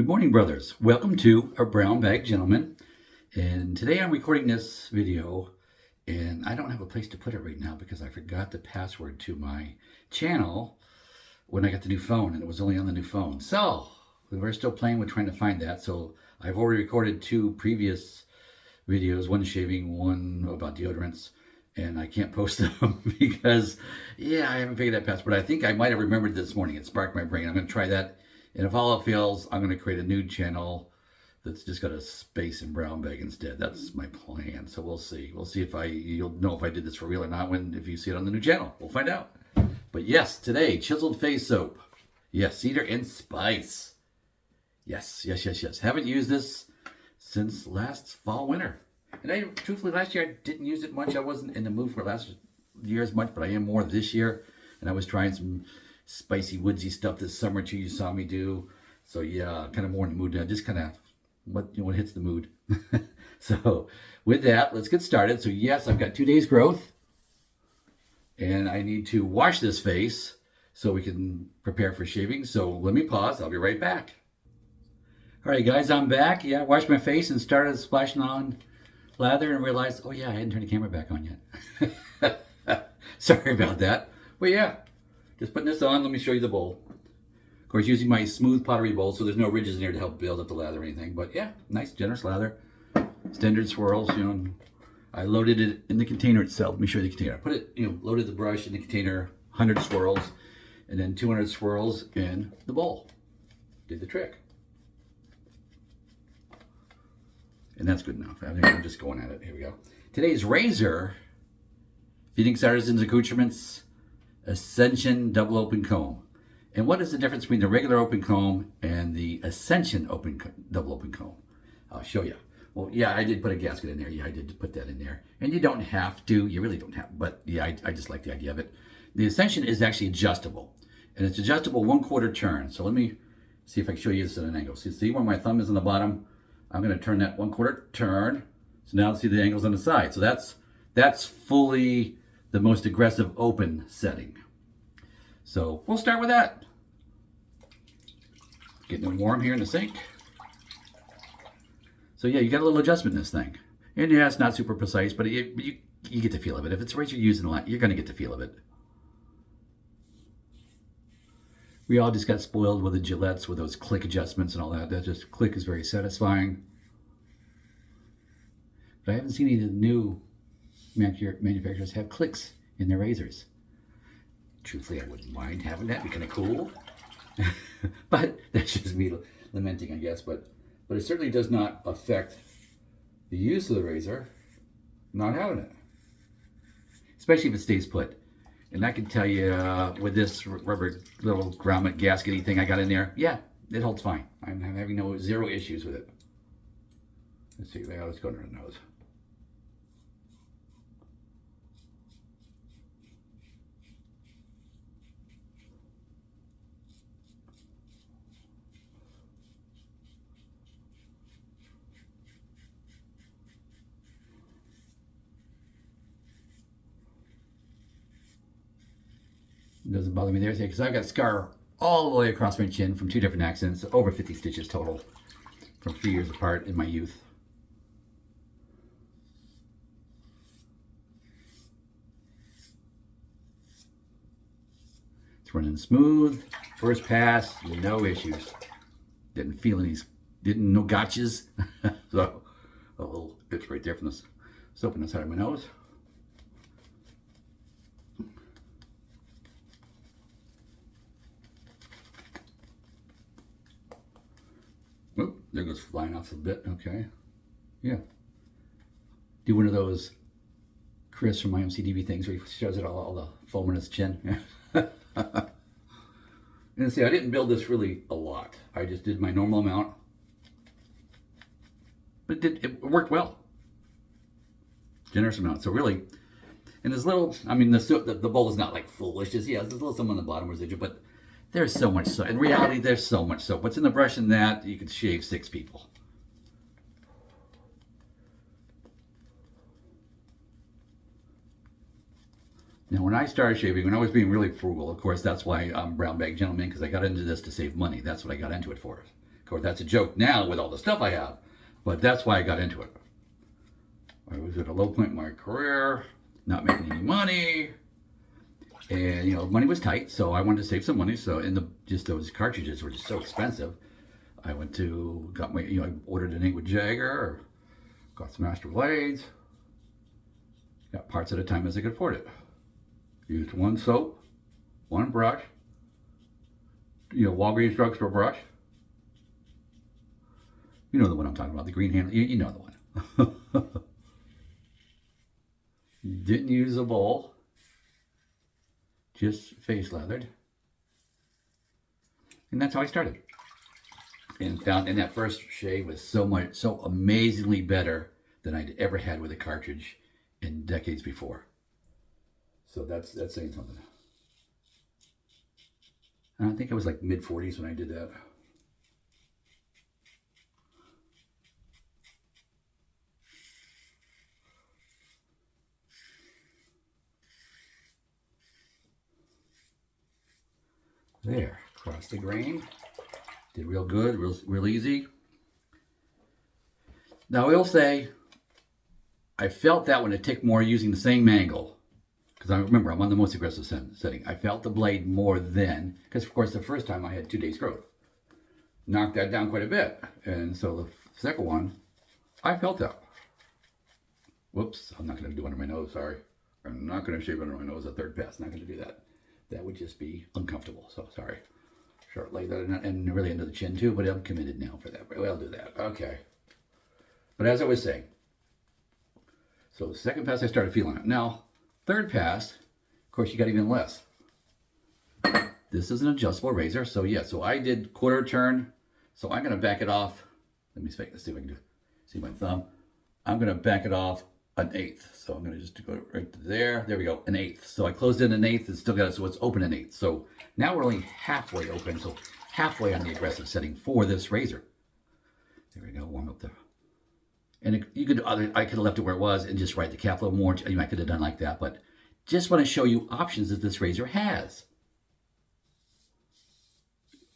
Good morning, brothers. Welcome to A Brown Bag Gentleman. And today I'm recording this video, and I don't have a place to put it right now because I forgot the password to my channel when I got the new phone, and it was only on the new phone. So we're still playing with trying to find that. So I've already recorded two previous videos, one shaving, one about deodorants, and I can't post them because, I haven't figured that password. I think I might have remembered this morning. It sparked my brain. I'm going to try that. And if all else fails, I'm going to create a new channel that's just got a space in brown bag instead. That's my plan. So we'll see. We'll see if you'll know if I did this for real or not if you see it on the new channel. We'll find out. But yes, today, Chiseled Face soap. Yes, cedar and spice. Yes. Haven't used this since last fall, winter. And truthfully, last year I didn't use it much. I wasn't in the mood for last year as much, but I am more this year. And I was trying some spicy, woodsy stuff this summer too. You saw me do. So yeah, kind of more in the mood now. Just kind of what hits the mood. So with that, let's get started. So yes, I've got 2 days growth, and I need to wash this face so we can prepare for shaving. So let me pause. I'll be right back. All right, guys, I'm back. Yeah, I washed my face and started splashing on lather and realized, oh yeah, I hadn't turned the camera back on yet. Sorry about that. But yeah, just putting this on. Let me show you the bowl. Of course, using my smooth pottery bowl, so there's no ridges in here to help build up the lather or anything. But yeah, nice, generous lather. Standard swirls, I loaded it in the container itself. Let me show you the container. I put it, loaded the brush in the container, 100 swirls, and then 200 swirls in the bowl. Did the trick. And that's good enough. I think I'm just going at it. Here we go. Today's razor, Phoenix Artisans Accoutrements Ascension Double Open Comb. And what is the difference between the regular open comb and the Ascension double open comb? I'll show you. Well, yeah, I did put a gasket in there. Yeah, I did put that in there. And you don't have to. You really don't have. But yeah, I just like the idea of it. The Ascension is actually adjustable. And it's adjustable 1/4 turn. So let me see if I can show you this at an angle. See where my thumb is on the bottom? I'm going to turn that 1/4 turn. So now see the angles on the side. So that's fully the most aggressive open setting. So we'll start with that. Getting it warm here in the sink. So yeah, you got a little adjustment in this thing. And yeah, it's not super precise, but you get the feel of it. If it's a razor you're using a lot, you're going to get the feel of it. We all just got spoiled with the Gillettes, with those click adjustments and all that. That just click is very satisfying. But I haven't seen any of the new manufacturers have clicks in their razors. Truthfully, I wouldn't mind having that. It'd be kind of cool. But that's just me lamenting, I guess. But it certainly does not affect the use of the razor not having it. Especially if it stays put. And I can tell you, with this rubber little grommet gaskety thing I got in there, yeah, it holds fine. I'm having zero issues with it. Let's see, let's go under the nose. It doesn't bother me there because I've got a scar all the way across my chin from 2 different accidents, over 50 stitches total from 3 years apart in my youth. It's running smooth. First pass, no issues. Didn't feel no gotchas. So a little itch right there from this soap on the side of my nose. Oh, there goes flying off a bit. Okay. Yeah. Do one of those Chris from my MCDB things where he shows it all the foam in his chin. And see, I didn't build this really a lot. I just did my normal amount. But it worked well. Generous amount. So really, and there's little, the bowl is not like foolish. There's a little some on the bottom residual, but there's so much soap. In reality, there's so much soap. What's in the brush in that, you could shave 6 people. Now, when I started shaving, when I was being really frugal, of course, that's why I'm Brown Bag Gentleman, because I got into this to save money. That's what I got into it for. Of course, that's a joke now with all the stuff I have, but that's why I got into it. I was at a low point in my career, not making any money, and money was tight, so I wanted to save some money. So just those cartridges were just so expensive. I I ordered an 8 with Jagger, got some Master Blades, got parts at a time as I could afford it. Used one soap, one brush, Walgreens drugstore brush. You know the one I'm talking about, the green handle. You know the one. Didn't use a bowl, just face lathered, and that's how I started. And that first shave was so amazingly better than I'd ever had with a cartridge in decades before. So that's saying something. And I think I was like mid-40s when I did that. There, across the grain. Did real good, real easy. Now I will say, I felt that when it ticked more using the same angle. Because I remember, I'm on the most aggressive setting. I felt the blade more then, because of course the first time I had 2 days growth. Knocked that down quite a bit. And so the second one, I felt that. Whoops, I'm not going to do under my nose, sorry. I'm not going to shave under my nose a third pass, not going to do that. That would just be uncomfortable, so sorry. Short lay that and really into the chin too, but I'm committed now for that. But I'll do that, okay. But as I was saying, so the second pass I started feeling it. Now, third pass, of course you got even less. This is an adjustable razor, so yeah, so I did quarter turn, so I'm gonna back it off. Let's see if I can see my thumb. I'm gonna back it off an 1/8. So I'm gonna just go right to there. There we go, an 1/8. So I closed in an 1/8, it's still got it, so it's open an 1/8. So now we're only halfway open, so halfway on the aggressive setting for this razor. There we go, warm up there. And I could have left it where it was and just right the cap a little more. I could have done like that, but just want to show you options that this razor has.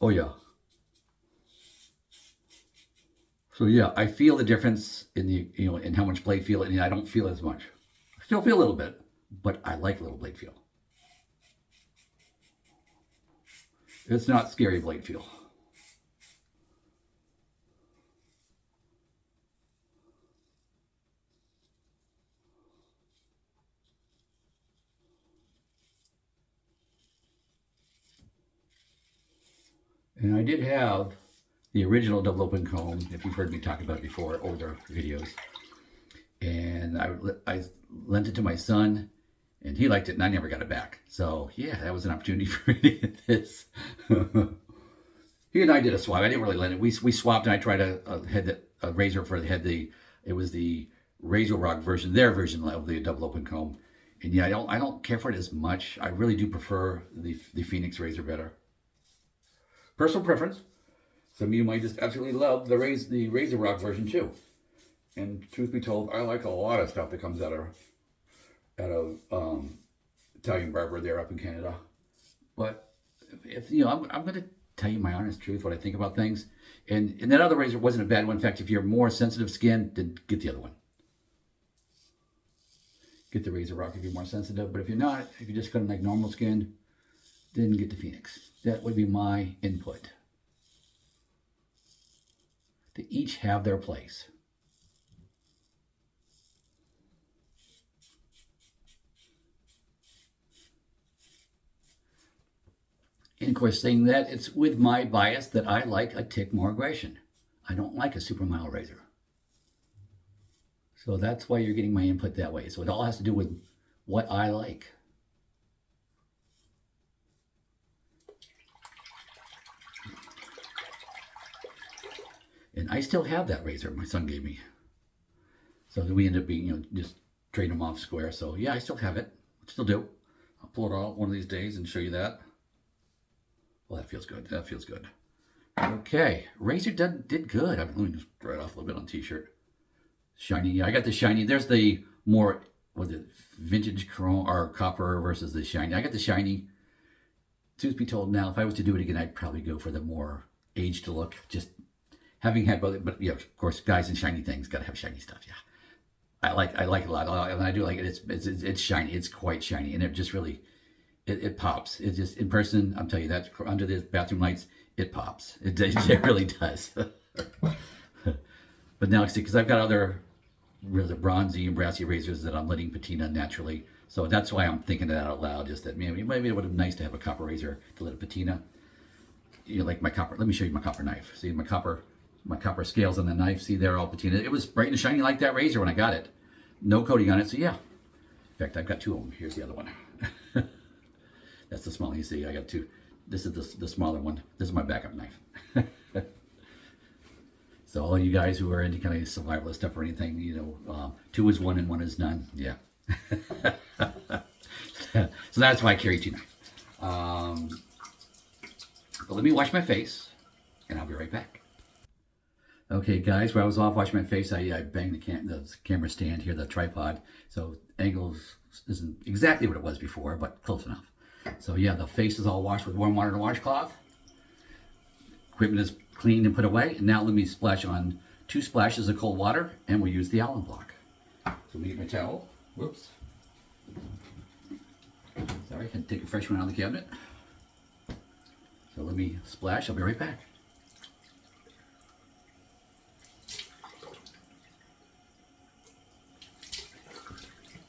Oh yeah. So yeah, I feel the difference in the in how much blade feel, and I don't feel as much. I still feel a little bit, but I like a little blade feel. It's not scary blade feel. And I did have the original double open comb, if you've heard me talk about it before, older videos. And I lent it to my son, and he liked it, and I never got it back. So yeah, that was an opportunity for me to get this. He and I did a swap. I didn't really lend it. We swapped, and I tried a razor for it was the Razor Rock version, their version of the double open comb. And yeah, I don't care for it as much. I really do prefer the Phoenix razor better. Personal preference. Some of you might just absolutely love the Razor Rock version too. And truth be told, I like a lot of stuff that comes out of Italian barber there up in Canada. But if I'm going to tell you my honest truth, what I think about things. And that other razor wasn't a bad one. In fact, if you're more sensitive skin, then get the other one. Get the Razor Rock if you're more sensitive. But if you're not, if you're just kind of like normal skin, then get the Phoenix. That would be my input. They each have their place. And of course, saying that, it's with my bias that I like a tick more aggression. I don't like a super mild razor. So that's why you're getting my input that way. So it all has to do with what I like. And I still have that razor my son gave me. So we ended up being, just trading them off square. So yeah, I still have it. Still do. I'll pull it out one of these days and show you that. Well, that feels good. That feels good. Okay. Razor did good. Let me just dry it off a little bit on t-shirt. Shiny. Yeah, I got the shiny. There's the more, vintage chrome or copper versus the shiny. I got the shiny. Truth be told, now, if I was to do it again, I'd probably go for the more aged look. Just having had both, but yeah, of course, guys and shiny things got to have shiny stuff. Yeah, I like it a lot, and I do like it. It's shiny. It's quite shiny, and it just really it pops. It just in person. I'm telling you that under the bathroom lights, it pops. It really does. But now, see, because I've got other really bronzy and brassy razors that I'm letting patina naturally. So that's why I'm thinking that out loud. Just that maybe it would have been nice to have a copper razor to let it patina. You know, like my copper. Let me show you my copper knife. See my copper scales on the knife. See, they're all patina. It was bright and shiny like that razor when I got it. No coating on it. So yeah. In fact, I've got two of them. Here's the other one. That's the small. You see, I got two. This is the smaller one. This is my backup knife. So all you guys who are into kind of survivalist stuff or anything, you know, 2 is 1 and 1 is none. Yeah. So that's why I carry 2 knives. But let me wash my face, and I'll be right back. Okay, guys, while I was off washing my face, I banged the camera stand here, the tripod. So angles isn't exactly what it was before, but close enough. So yeah, the face is all washed with warm water and a washcloth. Equipment is cleaned and put away. And now let me splash on 2 splashes of cold water, and we'll use the Allen block. So let me get my towel. Whoops. Sorry, I had to take a fresh one out of the cabinet. So let me splash. I'll be right back.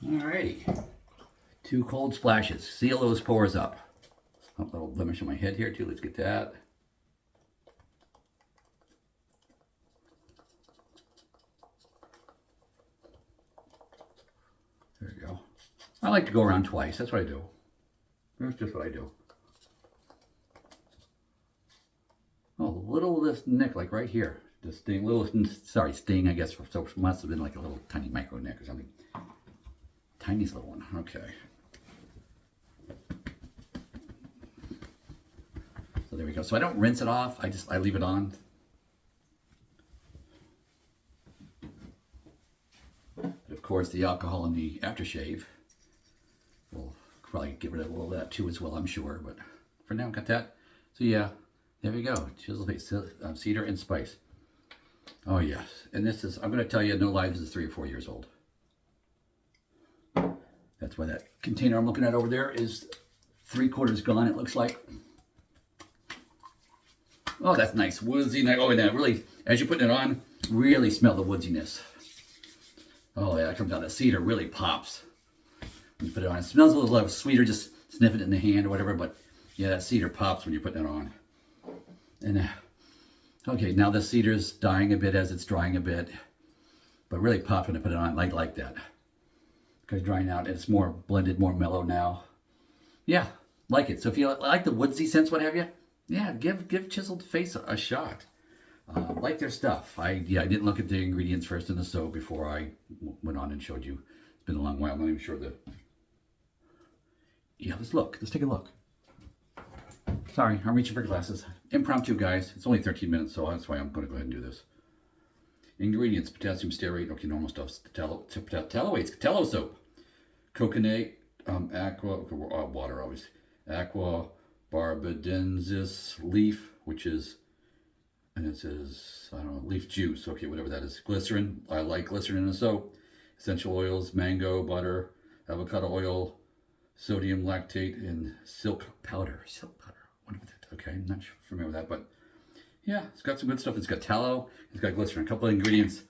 Alrighty. 2 cold splashes. Seal those pores up. A little blemish on my head here too. Let's get that. There we go. I like to go around twice. That's what I do. That's just what I do. Oh, a little of this nick, like right here. The sting, sting, I guess. So it must have been like a little tiny micro nick or something. Tiniest little one. Okay. So there we go. So I don't rinse it off. I leave it on. But of course, the alcohol in the aftershave will probably get rid of a little of that too as well, I'm sure. But for now, got that. So yeah, there we go. Chiseled Face, cedar and spice. Oh yes, and this is, I'm going to tell you, no lie, this is 3 or 4 years old. That's why that container I'm looking at over there is 3/4 gone, it looks like. Oh, that's nice, woodsy. Oh, and that really, as you're putting it on, really smell the woodsiness. Oh yeah, that comes out. The cedar really pops when you put it on. It smells a little sweeter, just sniff it in the hand or whatever, but yeah, that cedar pops when you're putting it on. And okay, now the cedar's dying a bit as it's drying a bit, but really pops when I put it on like that. Because drying out, it's more blended, more mellow now. Yeah, like it. So if you like the woodsy scents, what have you, yeah, give Chiseled Face a shot. Like their stuff. I didn't look at the ingredients first in the soap before I went on and showed you. It's been a long while. I'm not even sure the. Yeah, let's take a look. Sorry, I'm reaching for glasses. Impromptu, guys. It's only 13 minutes, so that's why I'm going to go ahead and do this. Ingredients: potassium stearate. Okay, normal stuff. Tallow soap. Coconut, aqua, water always. Aqua barbadensis leaf, which is, and it says, I don't know, leaf juice. Okay, whatever that is. Glycerin. I like glycerin in a soap. Essential oils: mango, butter, avocado oil, sodium lactate, and silk powder. What is that? Okay, I'm not familiar with that, but yeah, it's got some good stuff. It's got tallow. It's got glycerin. A couple of ingredients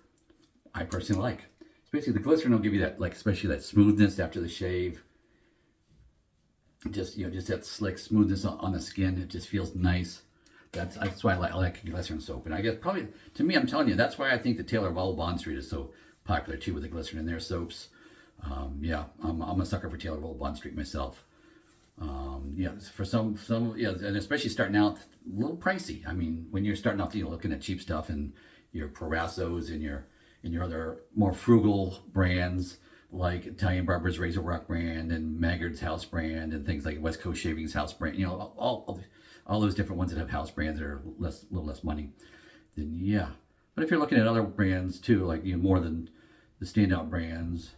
I personally like. It's basically the glycerin will give you that, like, especially that smoothness after the shave. Just that slick smoothness on the skin. It just feels nice. That's why I like glycerin soap. And I guess probably, to me, I'm telling you, that's why I think the Taylor of All Bond Street is so popular too, with the glycerin in their soaps. Yeah, I'm a sucker for Taylor of All Bond Street myself. Yeah, for some, yeah, and especially starting out, a little pricey. I mean, when you're starting off, looking at cheap stuff and your Parassos and your other more frugal brands like Italian Barber's Razor Rock brand and Maggard's house brand and things like West Coast Shavings house brand, all those different ones that have house brands that are a little less money. Then yeah, but if you're looking at other brands too, like more than the standout brands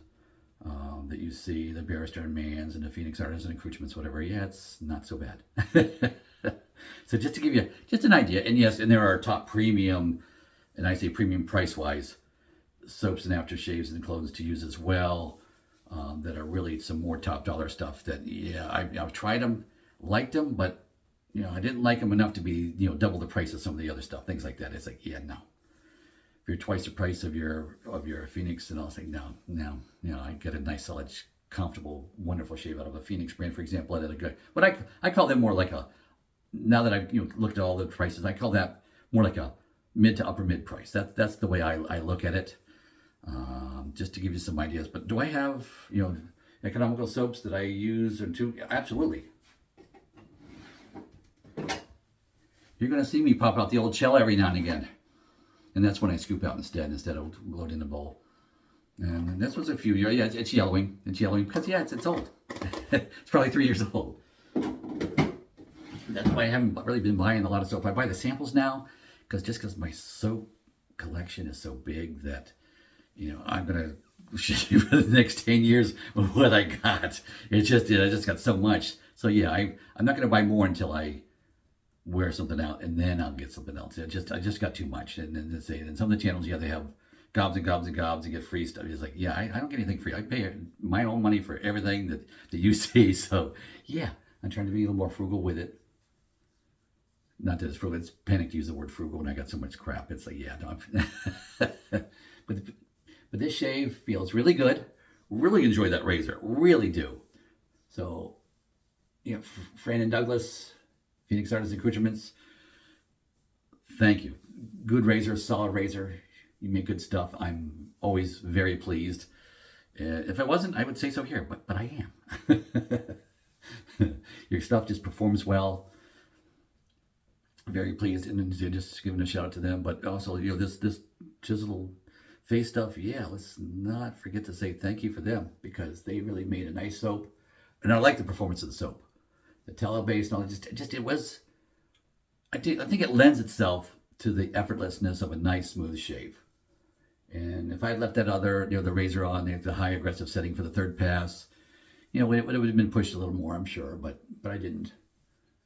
that you see, the Barrister and Mann's and the Phoenix Artisan Accoutrements, whatever, yeah, it's not so bad. So just to give you just an idea, and yes, and there are top premium and I say premium price-wise, soaps and aftershaves and clothes to use as well, that are really some more top dollar stuff that, yeah, I've tried them, liked them, but, I didn't like them enough to be, double the price of some of the other stuff, things like that. It's like, yeah, no. If you're twice the price of your Phoenix, and I'll say, no, I get a nice, solid, comfortable, wonderful shave out of a Phoenix brand, for example, at a good, but I call them more like a, now that I've looked at all the prices, I call that more like a mid to upper mid price. That's the way I look at it. Just to give you some ideas. But do I have economical soaps that I use or two? Absolutely. You're gonna see me pop out the old shell every now and again, and that's when I scoop out instead of load in the bowl. And this was a few years. Yeah, it's yellowing. It's yellowing because it's old. It's probably 3 years old. That's why I haven't really been buying a lot of soap. I buy the samples now because my soap collection is so big that I'm gonna show you for the next 10 years what I got. I just got so much. So yeah, I'm not gonna buy more until I wear something out, and then I'll get something else. I just got too much. And then some of the channels, they have gobs and gobs and gobs and get free stuff. It's like, yeah, I don't get anything free. I pay my own money for everything that you see. So yeah, I'm trying to be a little more frugal with it. Not that it's frugal. It's panic to use the word frugal when I got so much crap. It's like, yeah, no. But this shave feels really good. Really enjoy that razor. Really do. So, Fran and Douglas, Phoenix Artists Accoutrements, thank you. Good razor, solid razor. You make good stuff. I'm always very pleased. If I wasn't, I would say so here, but I am. Your stuff just performs well. Very pleased, and just giving a shout out to them. But also, this Chiseled Face stuff. Yeah, let's not forget to say thank you for them, because they really made a nice soap, and I like the performance of the soap, the tallow base, and all. It was. I think it lends itself to the effortlessness of a nice, smooth shave. And if I had left that other, the razor on, the high aggressive setting for the third pass, it would have been pushed a little more, I'm sure, but I didn't.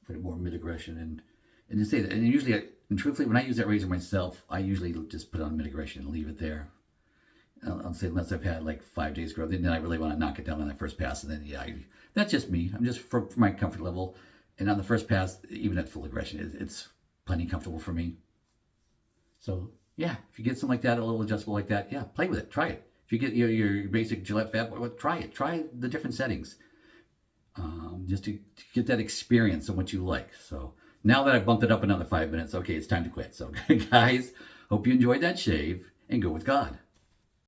Put it more mid aggression and to say that, and usually, and truthfully, when I use that razor myself, I usually just put it on mid aggression and leave it there. I'll say unless I've had like 5 days growth, then I really want to knock it down on that first pass, and then that's just me. I'm just for my comfort level, and on the first pass, even at full aggression, it's plenty comfortable for me. So yeah, if you get something like that, a little adjustable like that, yeah, play with it, try it. If you get your basic Gillette Fat Boy, try it. Try the different settings, just to get that experience and what you like. So now that I've bumped it up another 5 minutes, okay, it's time to quit. So guys, hope you enjoyed that shave, and go with God.